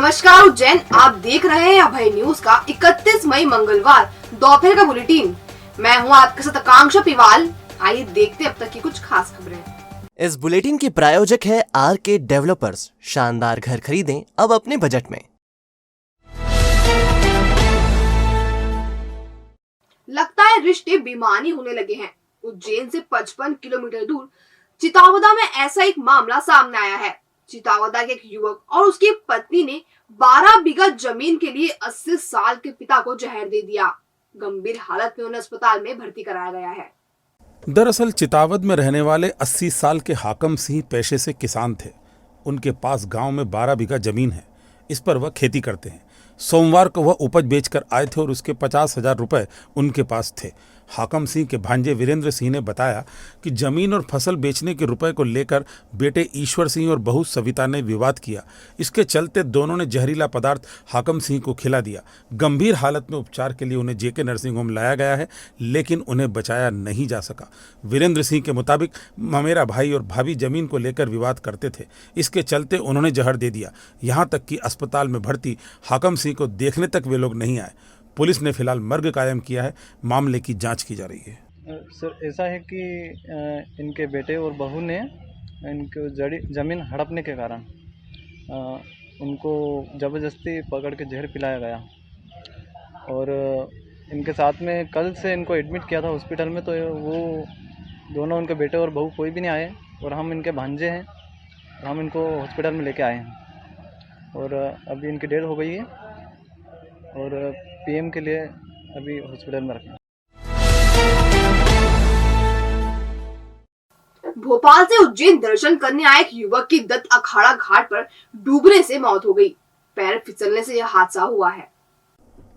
नमस्कार उज्जैन, आप देख रहे हैं अभय न्यूज का 31 मई मंगलवार दोपहर का बुलेटिन। मैं हूं आपके साथ आकांक्षा पिवाल। आइए देखते हैं अब तक की कुछ खास खबरें। इस बुलेटिन के प्रायोजक है आरके डेवलपर्स। शानदार घर खरीदें अब अपने बजट में। लगता है रिश्ते बेमानी होने लगे हैं। उज्जैन से 55 किलोमीटर दूर चितावदा में ऐसा एक मामला सामने आया है। चितावदा के एक युवक और उसकी पत्नी ने 12 बीघा जमीन के लिए 80 साल के पिता को जहर दे दिया। गंभीर हालत में उन्हें अस्पताल में भर्ती कराया गया है। दरअसल चितावद में रहने वाले 80 साल के हाकम सिंह पेशे से किसान थे। उनके पास गांव में 12 बीघा जमीन है। इस पर वह खेती करते हैं। सोमवार को वह उपज बेचकर आए थे और उसके 50,000 रुपए उनके पास थे। हाकम सिंह के भांजे वीरेंद्र सिंह ने बताया कि जमीन और फसल बेचने के रुपए को लेकर बेटे ईश्वर सिंह और बहू सविता ने विवाद किया। इसके चलते दोनों ने जहरीला पदार्थ हाकम सिंह को खिला दिया। गंभीर हालत में उपचार के लिए उन्हें जेके नर्सिंग होम लाया गया है, लेकिन उन्हें बचाया नहीं जा सका। वीरेंद्र सिंह के मुताबिक मेरा भाई और भाभी जमीन को लेकर विवाद करते थे। इसके चलते उन्होंने जहर दे दिया। यहाँ तक कि अस्पताल में भर्ती हाकम सिंह को देखने तक वे लोग नहीं आए। पुलिस ने फिलहाल मर्ग कायम किया है। मामले की जांच की जा रही है। सर, ऐसा है कि इनके बेटे और बहू ने इनको ज़मीन हड़पने के कारण उनको ज़बरदस्ती पकड़ के जहर पिलाया गया और इनके साथ में कल से इनको एडमिट किया था हॉस्पिटल में। तो वो दोनों, उनके बेटे और बहू, कोई भी नहीं आए और हम इनके भांजे हैं और हम इनको हॉस्पिटल में लेके आए हैं और अभी इनकी डेथ हो गई है और पीएम के लिए अभी हॉस्पिटल में रखें। भोपाल से उज्जैन दर्शन करने आए एक युवक की दत्त अखाड़ा घाट पर डूबने से मौत हो गई। पैर फिसलने से यह हादसा हुआ है।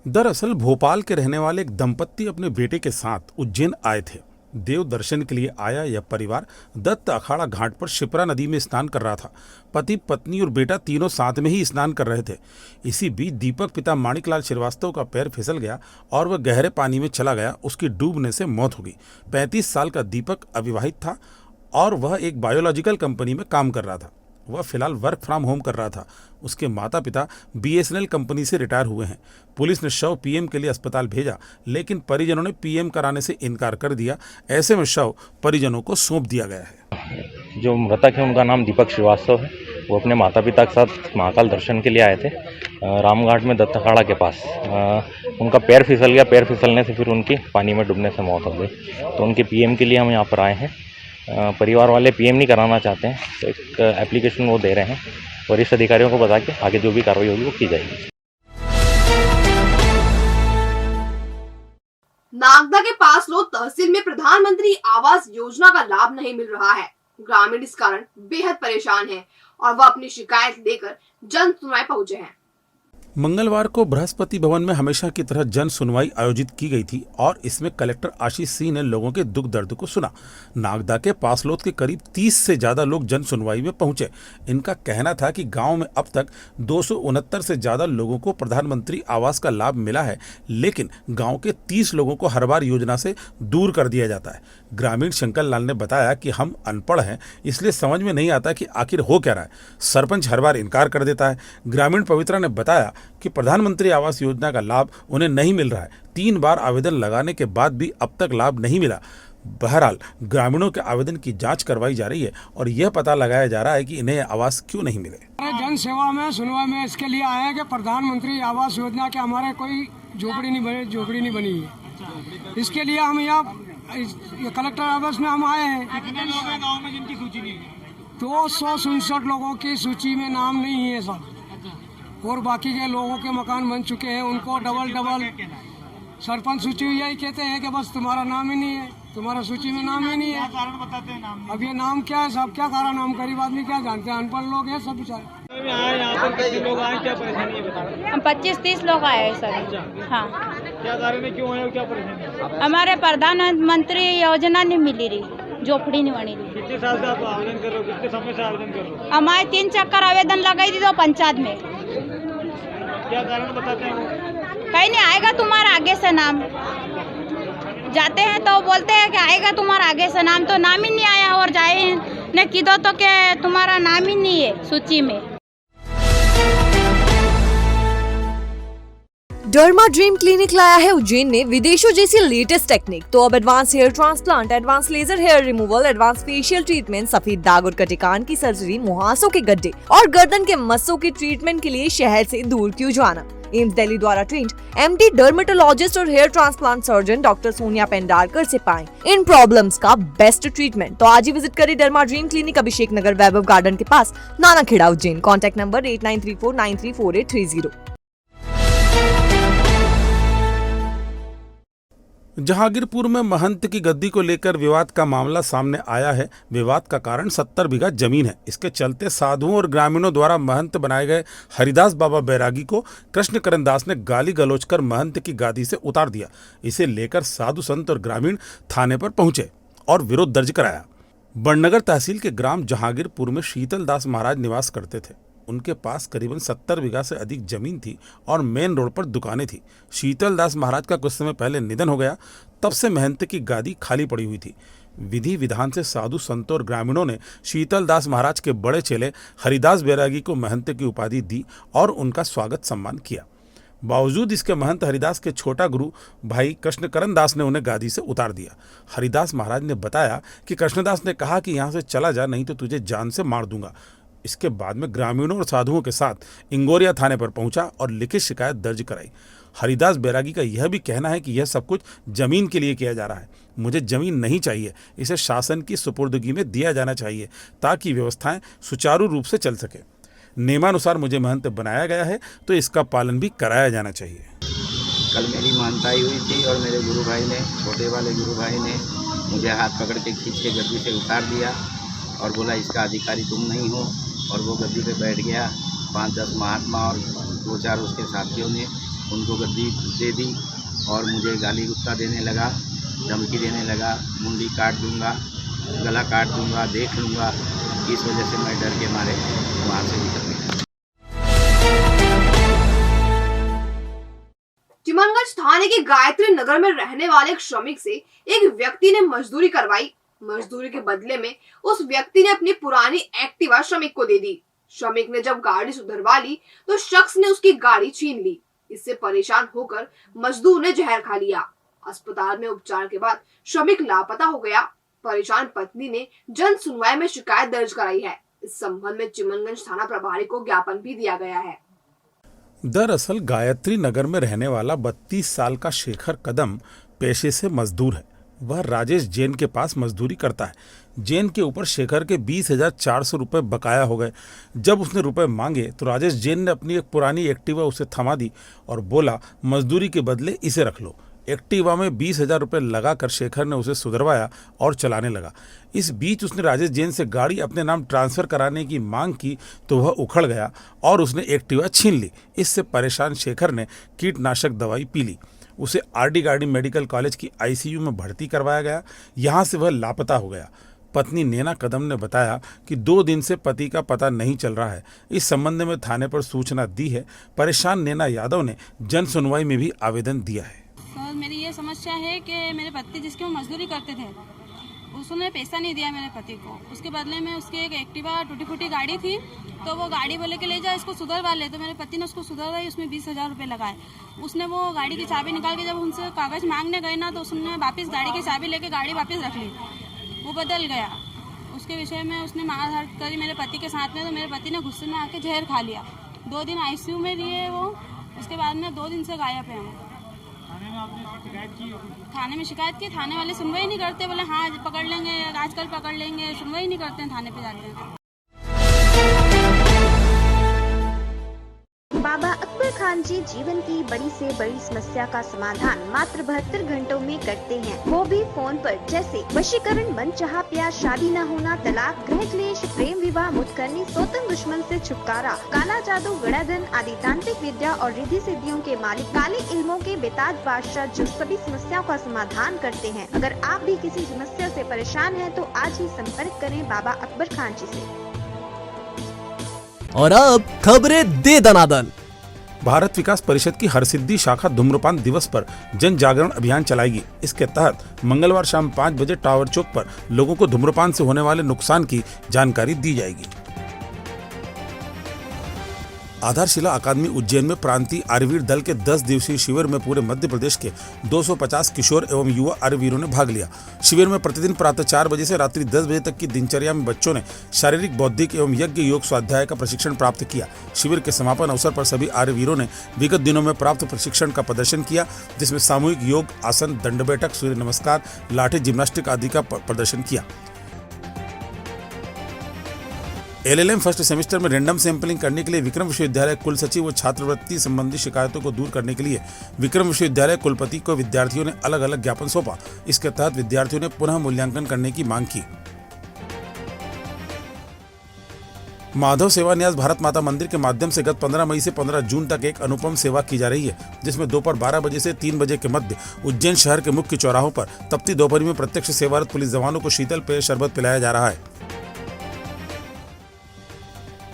दरअसल भोपाल के रहने वाले एक दंपत्ति अपने बेटे के साथ उज्जैन आए थे। देव दर्शन के लिए आया यह परिवार दत्त अखाड़ा घाट पर शिप्रा नदी में स्नान कर रहा था। पति, पत्नी और बेटा तीनों साथ में ही स्नान कर रहे थे। इसी बीच दीपक पिता माणिकलाल श्रीवास्तव का पैर फिसल गया और वह गहरे पानी में चला गया। उसकी डूबने से मौत हो गई। 35 साल का दीपक अविवाहित था और वह एक बायोलॉजिकल कंपनी में काम कर रहा था। वह फिलहाल वर्क फ्रॉम होम कर रहा था। उसके माता पिता BSNL कंपनी से रिटायर हुए हैं। पुलिस ने शव पीएम के लिए अस्पताल भेजा, लेकिन परिजनों ने पीएम कराने से इनकार कर दिया। ऐसे में शव परिजनों को सौंप दिया गया है। जो मृतक है उनका नाम दीपक श्रीवास्तव है। वो अपने माता पिता के साथ महाकाल दर्शन के लिए आए थे रामघाट में दत्त अखाड़ा के पास। उनका पैर फिसल गया। पैर फिसलने से फिर उनकी पानी में डूबने से मौत हो गई। तो उनके पीएम के लिए हम यहाँ पर आए हैं। परिवार वाले पीएम नहीं कराना चाहते हैं, तो एक एप्लीकेशन वो दे रहे हैं। वरिष्ठ अधिकारियों को बता के आगे जो भी कार्रवाई होगी वो की जाएगी। नागदा के पास लोग तहसील में प्रधानमंत्री आवास योजना का लाभ नहीं मिल रहा है। ग्रामीण इस कारण बेहद परेशान हैं और वह अपनी शिकायत लेकर जन सुनवाई पहुंचे हैं। मंगलवार को बृहस्पति भवन में हमेशा की तरह जन सुनवाई आयोजित की गई थी और इसमें कलेक्टर आशीष सिंह ने लोगों के दुख दर्द को सुना। नागदा के पासलोद के करीब 30 से ज्यादा लोग जन सुनवाई में पहुंचे। इनका कहना था कि गांव में अब तक 269 से ज्यादा लोगों को प्रधानमंत्री आवास का लाभ मिला है, लेकिन गांव के 30 लोगों को हर बार योजना से दूर कर दिया जाता है। ग्रामीण शंकर लाल ने बताया कि हम अनपढ़ हैं, इसलिए समझ में नहीं आता कि आखिर हो क्या रहा है। सरपंच हर बार इनकार कर देता है। ग्रामीण पवित्रा ने बताया कि प्रधानमंत्री आवास योजना का लाभ उन्हें नहीं मिल रहा है। 3 बार आवेदन लगाने के बाद भी अब तक लाभ नहीं मिला। बहरहाल ग्रामीणों के आवेदन की जांच करवाई जा रही है और यह पता लगाया जा रहा है कि इन्हें आवास क्यों नहीं मिले। जन सेवा में सुनवाई में इसके लिए आए हैं कि प्रधानमंत्री आवास योजना के हमारे कोई झोपड़ी नहीं बनी है। इसके लिए हम यहाँ कलेक्टर ऑफिस में हम आए हैं। गाँव में जिनकी सूची नहीं है 267 लोगों की सूची में नाम नहीं है सब, और बाकी के लोगों के मकान बन चुके हैं। उनको डबल सरपंच सूची यही कहते हैं कि बस तुम्हारा नाम ही नहीं है, तुम्हारा सूची में नाम ही नहीं है। कारण बताते हैं नाम। अब ये नाम क्या है, सब क्या कारण, नाम गरीब आदमी क्या जानते हैं, अनपढ़ लोग हैं सब बेचारे। यहाँ पर कितने लोग आए, क्या परेशानी है बताओ। हम 25-30 लोग आए हैं सर। हाँ, क्या कारण है, क्यों आए, क्या परेशानी? हमारे प्रधानमंत्री योजना नहीं मिली रही, झोपड़ी नहीं बनी रही। कितने साल से आप आवेदन कर रहे हो, कितने समय से आवेदन कर रहे हो? हमारे 3 चक्कर आवेदन लगाई थी तो पंचायत में। क्या कारण बताते हैं? कहीं नहीं आएगा तुम्हारा आगे से नाम। जाते हैं तो बोलते हैं कि आएगा तुम्हारा आगे से नाम, तो नाम ही नहीं आया। और जाए ने की दो तो क्या तुम्हारा नाम ही नहीं है सूची में। डर्मा ड्रीम क्लिनिक लाया है उज्जैन ने विदेशों जैसी लेटेस्ट टेक्निक। तो अब advance hair transplant, advance laser hair removal, advance facial treatment, सफेद दाग और कटिकान की सर्जरी, मुहासों के गड्ढे और गर्दन के मस्सों के ट्रीटमेंट के लिए शहर से दूर क्यों जाना। एम्स दिल्ली द्वारा ट्रेंड एमडी डर्मेटोलॉजिस्ट और hair transplant surgeon doctor Sonia Pendharkar से पाएं इन प्रॉब्लम्स का बेस्ट ट्रीटमेंट। तो आज ही विजिट करें derma dream clinic, Abhishek Nagar, Vaibhav garden के पास, नानाखेड़ा, उज्जैन। Contact number 8934934830। जहांगीरपुर में महंत की गद्दी को लेकर विवाद का मामला सामने आया है। विवाद का कारण 70 बीघा जमीन है। इसके चलते साधुओं और ग्रामीणों द्वारा महंत बनाए गए हरिदास बाबा बैरागी को कृष्णकरण दास ने गाली गलौज कर महंत की गादी से उतार दिया। इसे लेकर साधु संत और ग्रामीण थाने पर पहुंचे और विरोध दर्ज कराया। बड़नगर तहसील के ग्राम जहांगीरपुर में शीतल दास महाराज निवास करते थे। उनके पास करीबन 70 बीघा से अधिक जमीन थी और मेन रोड पर दुकानें थी। शीतल दास महाराज का कुछ समय पहले निधन हो गया, तब से महंत की गादी खाली पड़ी हुई थी। विधि विधान से साधु संतों और ग्रामीणों ने शीतल दास महाराज के बड़े चेले हरिदास बैरागी को महंत की उपाधि दी और उनका स्वागत सम्मान किया। बावजूद इसके महंत हरिदास के छोटा गुरु भाई कृष्णकरण दास ने उन्हें गादी से उतार दिया। हरिदास महाराज ने बताया कि कृष्णदास ने कहा कि यहाँ से चला जा, नहीं तो तुझे जान से मार दूंगा। इसके बाद में ग्रामीणों और साधुओं के साथ इंगोरिया थाने पर पहुंचा और लिखित शिकायत दर्ज कराई। हरिदास बैरागी का यह भी कहना है कि यह सब कुछ जमीन के लिए किया जा रहा है। मुझे जमीन नहीं चाहिए, इसे शासन की सुपुर्दगी में दिया जाना चाहिए ताकि व्यवस्थाएं सुचारू रूप से चल सके। नियमानुसार मुझे महंत बनाया गया है तो इसका पालन भी कराया जाना चाहिए। कल मेरी महंताई हुई थी और मेरे गुरु भाई ने, छोटे वाले गुरु भाई ने मुझे हाथ पकड़ के खींच के गद्दी से उतार दिया और बोला इसका अधिकारी तुम नहीं हो, और वो गद्दी पे बैठ गया। 5-10 महात्मा और 2-4 उसके साथियों ने उनको गद्दी दे दी और मुझे गाली गुस्सा देने लगा, धमकी देने लगा, मुंडी काट दूंगा, गला काट दूंगा, देख लूँगा। इस वजह से मैं डर के मारे वहाँ से निकल गया। चिमनगंज थाने के गायत्री नगर में रहने वाले एक श्रमिक से एक व्यक्ति ने मजदूरी करवाई। मजदूरी के बदले में उस व्यक्ति ने अपनी पुरानी एक्टिवा श्रमिक को दे दी। श्रमिक ने जब गाड़ी सुधरवा ली तो शख्स ने उसकी गाड़ी छीन ली। इससे परेशान होकर मजदूर ने जहर खा लिया। अस्पताल में उपचार के बाद श्रमिक लापता हो गया। परेशान पत्नी ने जन सुनवाई में शिकायत दर्ज कराई है। इस संबंध में चिमनगंज थाना प्रभारी को ज्ञापन भी दिया गया है। दरअसल गायत्री नगर में रहने वाला 32 साल का शेखर कदम पेशे से मजदूर है। वह राजेश जैन के पास मजदूरी करता है। जैन के ऊपर शेखर के 20,400 रुपये बकाया हो गए। जब उसने रुपए मांगे तो राजेश जैन ने अपनी एक पुरानी एक्टिवा उसे थमा दी और बोला मजदूरी के बदले इसे रख लो। एक्टिवा में 20,000 रुपये लगाकर शेखर ने उसे सुधरवाया और चलाने लगा। इस बीच उसने राजेश जैन से गाड़ी अपने नाम ट्रांसफ़र कराने की मांग की तो वह उखड़ गया और उसने एक्टिवा छीन ली। इससे परेशान शेखर ने कीटनाशक दवाई पी ली। उसे आरडी गार्डन मेडिकल कॉलेज की आईसीयू में भर्ती करवाया गया। यहाँ से वह लापता हो गया। पत्नी नैना कदम ने बताया कि 2 दिन से पति का पता नहीं चल रहा है। इस संबंध में थाने पर सूचना दी है। परेशान नैना यादव ने जन सुनवाई में भी आवेदन दिया है। सर मेरी ये समस्या है कि मेरे पति जिसके वो मजदूरी करते थे उसने पैसा नहीं दिया मेरे पति को। उसके बदले में उसकी एक एक्टिवा टूटी फूटी गाड़ी थी तो वो गाड़ी बोले कि ले जा इसको सुधरवा ले। तो मेरे पति ने उसको सुधरवाई, उसमें 20,000 रुपये लगाए। उसने वो गाड़ी की चाबी निकाल के जब उनसे कागज़ मांगने गए ना तो उसने वापस गाड़ी की चाबी लेके गाड़ी वापस रख ली। वो बदल गया। उसके विषय में उसने मारधाड़ करी मेरे पति के साथ में। तो मेरे पति ने गुस्से में आके जहर खा लिया। 2 दिन आईसीयू में लिए वो। उसके बाद में 2 दिन से गायब है वो। थाने में शिकायत की, थाने वाले सुनवाई नहीं करते। बोले हाँ आज पकड़ लेंगे, आजकल पकड़ लेंगे, सुनवाई नहीं करते हैं, थाने पे जाते हैं। बाबा अकबर खान जी जीवन की बड़ी से बड़ी समस्या का समाधान मात्र 72 घंटों में करते हैं, वो भी फोन पर। जैसे वशीकरण, मनचाहा प्यार, शादी न होना, तलाक, गृह क्लेश, प्रेम विवाह, मुतकरनी, सोतन दुश्मन से छुटकारा, काला जादू, गड़ाधन आदि तांत्रिक विद्या और रिद्धि सिद्धियों के मालिक काले इल्मों के बेताज बादशाह जो सभी समस्याओं का समाधान करते हैं। अगर आप भी किसी समस्या से परेशान हैं तो आज ही संपर्क करें बाबा अकबर खान जी से। और अब खबरें दे दनादन। भारत विकास परिषद की हरसिद्धि शाखा धूम्रपान दिवस पर जन जागरण अभियान चलाएगी। इसके तहत मंगलवार शाम 5 बजे टावर चौक पर लोगों को धूम्रपान से होने वाले नुकसान की जानकारी दी जाएगी। आधारशिला अकादमी उज्जैन में प्रांतीय आर्यवीर दल के 10 दिवसीय शिविर में पूरे मध्य प्रदेश के 250 किशोर एवं युवा आर्यवीरों ने भाग लिया। शिविर में प्रतिदिन प्रातः 4 बजे से रात्रि 10 बजे तक की दिनचर्या में बच्चों ने शारीरिक, बौद्धिक एवं यज्ञ योग स्वाध्याय का प्रशिक्षण प्राप्त किया। शिविर के समापन अवसर पर सभी आर्यवीरों ने विगत दिनों में प्राप्त प्रशिक्षण का प्रदर्शन किया, जिसमें सामूहिक योग, आसन, दंड बैठक, सूर्य नमस्कार, लाठी जिम्नास्टिक आदि का प्रदर्शन किया। LLM फर्स्ट सेमेस्टर में रैंडम सैंपलिंग करने के लिए विक्रम विश्वविद्यालय कुल सचिव व छात्रवृत्ति संबंधी शिकायतों को दूर करने के लिए विक्रम विश्वविद्यालय कुलपति को विद्यार्थियों ने अलग अलग ज्ञापन सौंपा। इसके तहत विद्यार्थियों ने पुनः मूल्यांकन करने की मांग की। माधव सेवा न्यास भारत माता मंदिर के माध्यम से गत 15 मई से 15 जून तक एक अनुपम सेवा की जा रही है, जिसमें दोपहर 12 बजे से 3 बजे के मध्य उज्जैन शहर के मुख्य चौराहों पर तपती दोपहर में प्रत्यक्ष सेवारत पुलिस जवानों को शीतल पेय शरबत पिलाया जा रहा है।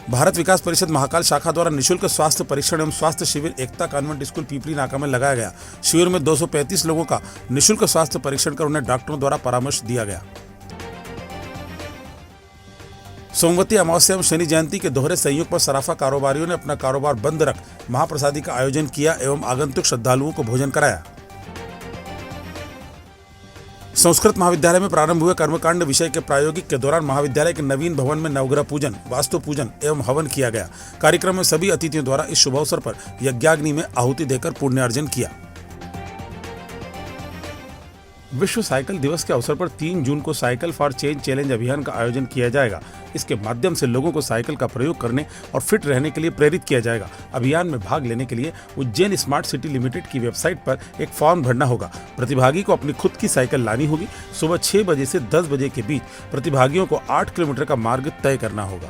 भारत विकास परिषद महाकाल शाखा द्वारा निःशुल्क स्वास्थ्य परीक्षण एवं स्वास्थ्य शिविर एकता कॉन्वेंट स्कूल पीपली नाका में लगाया गया। शिविर में 235 लोगों का निःशुल्क स्वास्थ्य परीक्षण कर उन्हें डॉक्टरों द्वारा परामर्श दिया गया। सोमवती अमावस्या एवं शनि जयंती के दोहरे संयोग पर सराफा कारोबारियों ने अपना कारोबार बंद रख महाप्रसादी का आयोजन किया एवं आगंतुक श्रद्धालुओं को भोजन कराया। संस्कृत महाविद्यालय में प्रारंभ हुए कर्मकांड विषय के प्रायोगिक के दौरान महाविद्यालय के नवीन भवन में नवग्रह पूजन, वास्तु पूजन एवं हवन किया गया। कार्यक्रम में सभी अतिथियों द्वारा इस शुभ अवसर पर यज्ञाग्नि में आहुति देकर पुण्यार्जन किया। विश्व साइकिल दिवस के अवसर पर 3 जून को साइकिल फॉर चेंज चैलेंज अभियान का आयोजन किया जाएगा। इसके माध्यम से लोगों को साइकिल का प्रयोग करने और फिट रहने के लिए प्रेरित किया जाएगा। अभियान में भाग लेने के लिए उज्जैन स्मार्ट सिटी लिमिटेड की वेबसाइट पर एक फॉर्म भरना होगा। प्रतिभागी को अपनी खुद की साइकिल लानी होगी। सुबह 6 बजे से 10 बजे के बीच प्रतिभागियों को 8 किलोमीटर का मार्ग तय करना होगा।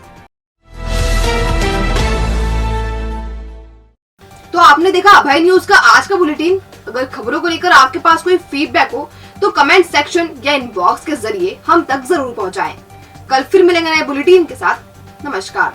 तो आपने देखा अभय न्यूज का आज का बुलेटिन। अगर खबरों को लेकर आपके पास कोई फीडबैक हो तो कमेंट सेक्शन या इनबॉक्स के जरिए हम तक जरूर पहुंचाएं। कल फिर मिलेंगे नए बुलेटिन के साथ। नमस्कार।